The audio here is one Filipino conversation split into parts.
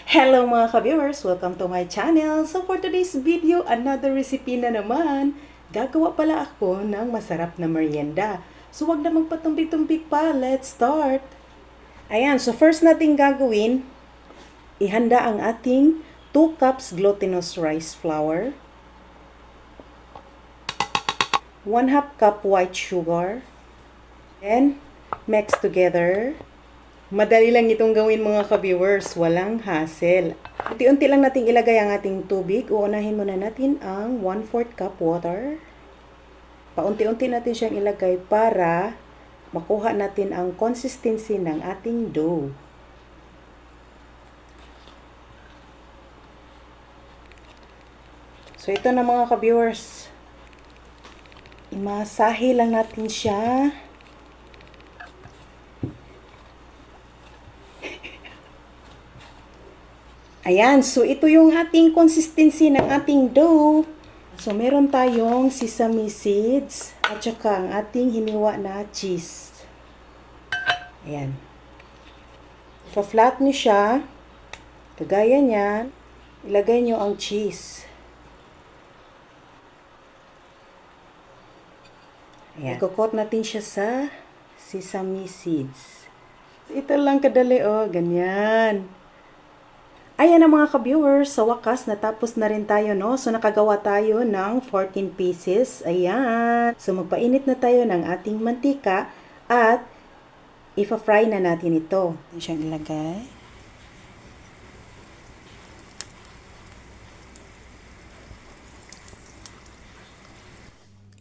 Hello mga ka-viewers! Welcome to my channel! So for today's video, another recipe na naman. Gagawa pala ako ng masarap na merienda. So wag na magpatumbik-tumbik pa, let's start! Ayan, so first natin gagawin, ihanda ang ating 2 cups glutinous rice flour, 1/2 cup white sugar, and mix together. Madali lang itong gawin mga ka-viewers, walang hassle. Unti-unti lang natin ilagay ang ating tubig. Uunahin muna natin ang 1/4 cup water. Paunti-unti natin siyang ilagay para makuha natin ang consistency ng ating dough. So ito na mga ka-viewers. Imasahe lang natin siya. Ayan, so ito yung ating consistency ng ating dough. So meron tayong sesame seeds at saka ang ating hiniwa na cheese. Ayan. Pa-flat nyo siya. Kagaya niyan, ilagay nyo ang cheese. Ayan. Ikukot natin siya sa sesame seeds. Ito lang kadali, oh, ganyan. Ayan na mga ka-viewers, sa wakas natapos na rin tayo, no? So nakagawa tayo ng 14 pieces. Ayan. So magpainit na tayo ng ating mantika at ipa-fry na natin ito. Ito siyang ilagay.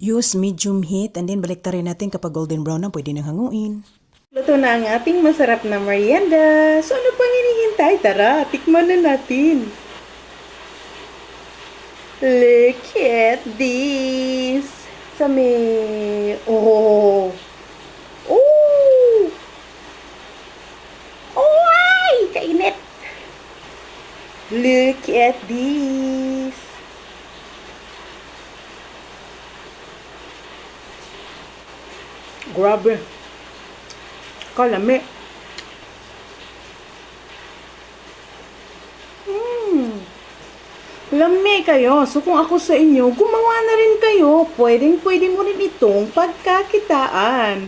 Use medium heat and then baliktarin natin kapag golden brown na pwede nang hanguin. Luto na ang ating masarap na merienda. So ano pang hinihintay? Tara, tikman na natin. Look at this. Sami. Oh. Oh. Oh, ay! Kainit. Look at this. Grabe. Kalami. Lami kayo. So kung ako sa inyo, gumawa na rin kayo. Pwedeng-pwede mo rin itong pagkakitaan.